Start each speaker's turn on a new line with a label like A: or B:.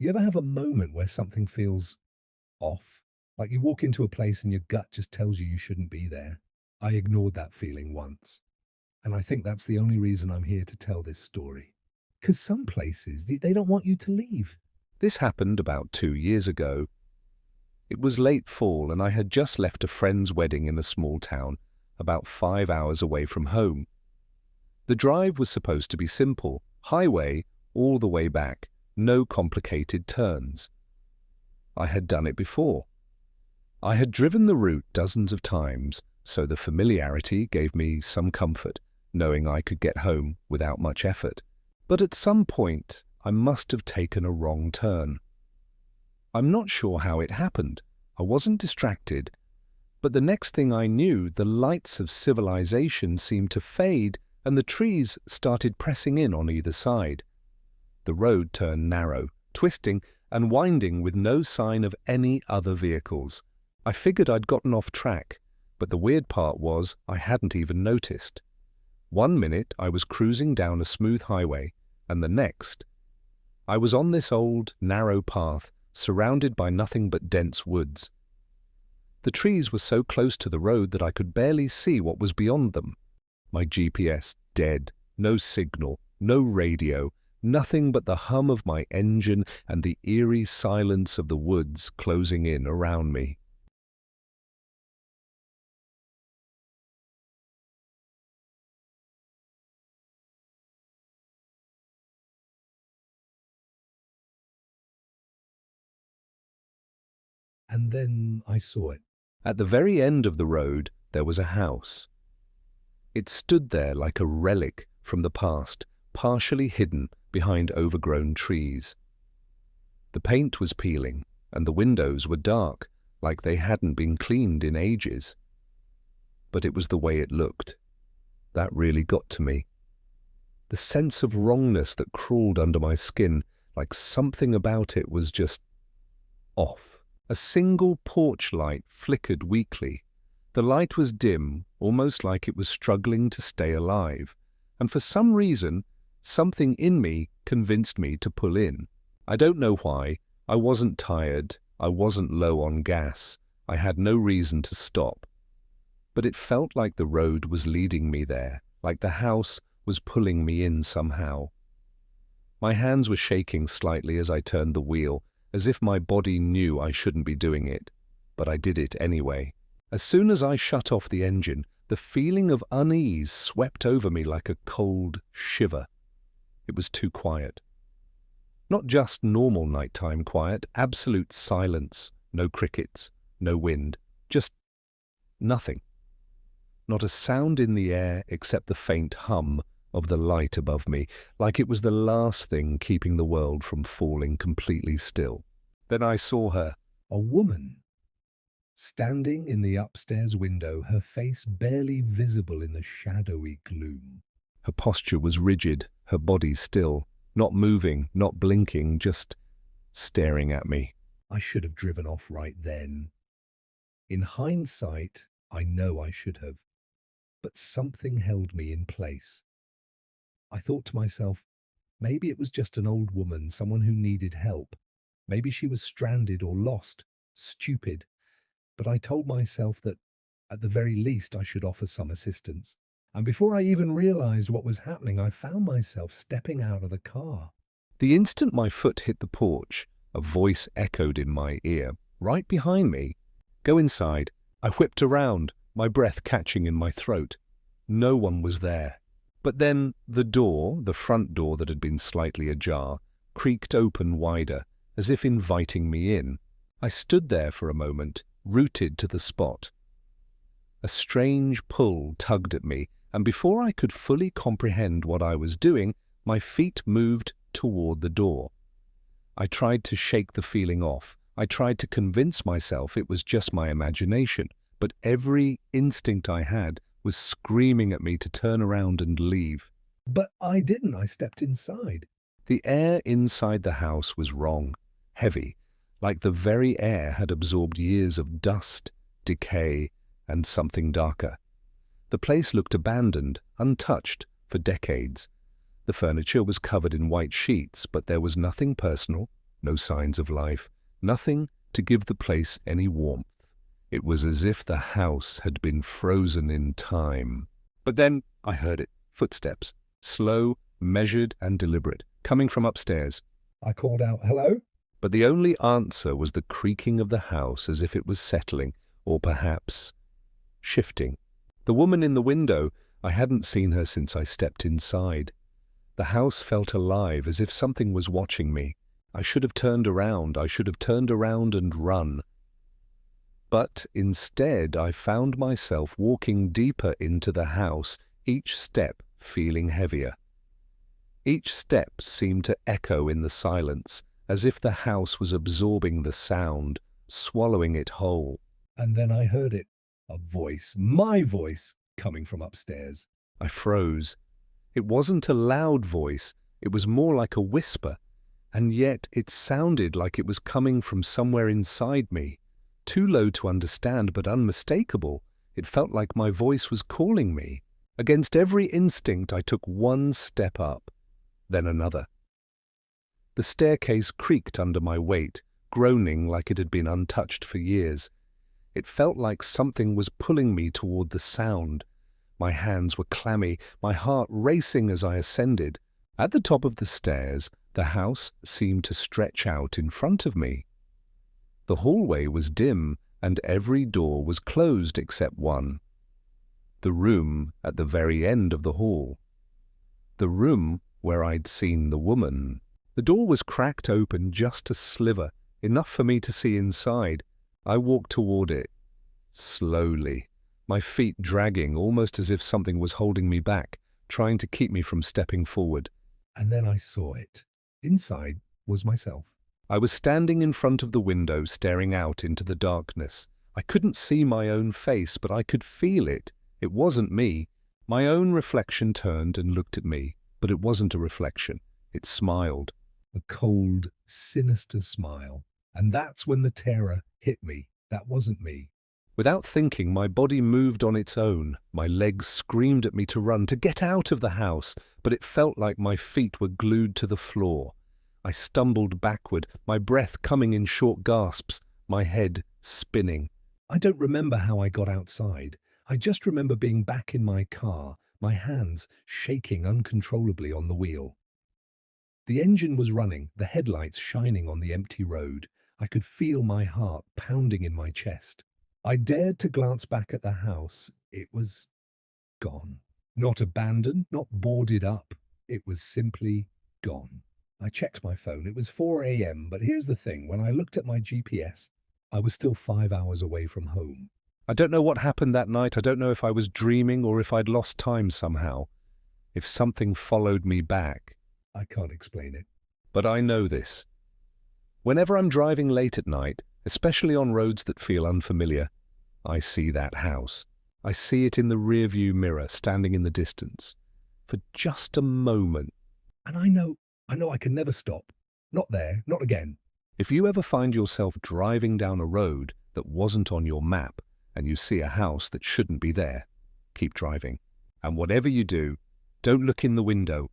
A: You ever have a moment where something feels off? Like you walk into a place and your gut just tells you you shouldn't be there. I ignored that feeling once. And I think that's the only reason I'm here to tell this story. Because some places, they don't want you to leave.
B: This happened about 2 years ago. It was late fall and I had just left a friend's wedding in a small town, about 5 hours away from home. The drive was supposed to be simple, highway all the way back, no complicated turns. I had done it before. I had driven the route dozens of times, so the familiarity gave me some comfort, knowing I could get home without much effort. But at some point, I must have taken a wrong turn. I'm not sure how it happened. I wasn't distracted, but the next thing I knew, the lights of civilization seemed to fade and the trees started pressing in on either side. The road turned narrow, twisting and winding with no sign of any other vehicles. I figured I'd gotten off track, but the weird part was I hadn't even noticed. 1 minute I was cruising down a smooth highway, and the next, I was on this old, narrow path, surrounded by nothing but dense woods. The trees were so close to the road that I could barely see what was beyond them. My GPS dead, no signal, no radio, nothing but the hum of my engine and the eerie silence of the woods closing in around me.
A: And then I saw it.
B: At the very end of the road, there was a house. It stood there like a relic from the past, partially hidden behind overgrown trees. The paint was peeling, and the windows were dark, like they hadn't been cleaned in ages. But it was the way it looked. That really got to me. The sense of wrongness that crawled under my skin, like something about it was just off. A single porch light flickered weakly. The light was dim, almost like it was struggling to stay alive, and for some reason, something in me convinced me to pull in. I don't know why. I wasn't tired. I wasn't low on gas. I had no reason to stop. But it felt like the road was leading me there, like the house was pulling me in somehow. My hands were shaking slightly as I turned the wheel, as if my body knew I shouldn't be doing it, but I did it anyway. As soon as I shut off the engine, the feeling of unease swept over me like a cold shiver. It was too quiet. Not just normal nighttime quiet, absolute silence, no crickets, no wind, just nothing. Not a sound in the air except the faint hum of the light above me, like it was the last thing keeping the world from falling completely still. Then I saw her.
A: A woman, standing in the upstairs window, her face barely visible in the shadowy gloom.
B: Her posture was rigid, her body still, not moving, not blinking, just staring at me.
A: I should have driven off right then. In hindsight, I know I should have. But something held me in place. I thought to myself, maybe it was just an old woman, someone who needed help. Maybe she was stranded or lost, stupid. But I told myself that, at the very least, I should offer some assistance. And before I even realized what was happening, I found myself stepping out of the car.
B: The instant my foot hit the porch, a voice echoed in my ear, right behind me. "Go inside." I whipped around, my breath catching in my throat. No one was there. But then the door, the front door that had been slightly ajar, creaked open wider, as if inviting me in. I stood there for a moment, rooted to the spot. A strange pull tugged at me, and before I could fully comprehend what I was doing, my feet moved toward the door. I tried to shake the feeling off. I tried to convince myself it was just my imagination, but every instinct I had was screaming at me to turn around and leave.
A: But I didn't. I stepped inside.
B: The air inside the house was wrong, heavy, like the very air had absorbed years of dust, decay, and something darker. The place looked abandoned, untouched, for decades. The furniture was covered in white sheets, but there was nothing personal, no signs of life, nothing to give the place any warmth. It was as if the house had been frozen in time. But then I heard it. Footsteps. Slow, measured and deliberate, coming from upstairs.
A: I called out, "Hello?"
B: But the only answer was the creaking of the house as if it was settling, or perhaps shifting. The woman in the window, I hadn't seen her since I stepped inside. The house felt alive, as if something was watching me. I should have turned around. I should have turned around and run. But instead, I found myself walking deeper into the house, each step feeling heavier. Each step seemed to echo in the silence, as if the house was absorbing the sound, swallowing it whole.
A: And then I heard it. A voice, my voice, coming from upstairs.
B: I froze. It wasn't a loud voice. It was more like a whisper. And yet it sounded like it was coming from somewhere inside me. Too low to understand, but unmistakable. It felt like my voice was calling me. Against every instinct, I took one step up, then another. The staircase creaked under my weight, groaning like it had been untouched for years. It felt like something was pulling me toward the sound. My hands were clammy, my heart racing as I ascended. At the top of the stairs, the house seemed to stretch out in front of me. The hallway was dim, and every door was closed except one. The room at the very end of the hall. The room where I'd seen the woman. The door was cracked open just a sliver, enough for me to see inside. I walked toward it, slowly, my feet dragging, almost as if something was holding me back, trying to keep me from stepping forward.
A: And then I saw it. Inside was myself.
B: I was standing in front of the window, staring out into the darkness. I couldn't see my own face, but I could feel it. It wasn't me. My own reflection turned and looked at me, but it wasn't a reflection. It smiled.
A: A cold, sinister smile. And that's when the terror hit me. That wasn't me.
B: Without thinking, my body moved on its own. My legs screamed at me to run, to get out of the house, but it felt like my feet were glued to the floor. I stumbled backward, my breath coming in short gasps, my head spinning.
A: I don't remember how I got outside. I just remember being back in my car, my hands shaking uncontrollably on the wheel. The engine was running, the headlights shining on the empty road. I could feel my heart pounding in my chest. I dared to glance back at the house. It was gone. Not abandoned, not boarded up. It was simply gone. I checked my phone. It was 4 a.m., but here's the thing. When I looked at my GPS, I was still 5 hours away from home.
B: I don't know what happened that night. I don't know if I was dreaming or if I'd lost time somehow. If something followed me back.
A: I can't explain it.
B: But I know this. Whenever I'm driving late at night, especially on roads that feel unfamiliar, I see that house. I see it in the rearview mirror, standing in the distance. For just a moment.
A: And I know I can never stop. Not there, not again.
B: If you ever find yourself driving down a road that wasn't on your map and you see a house that shouldn't be there, keep driving. And whatever you do, don't look in the window.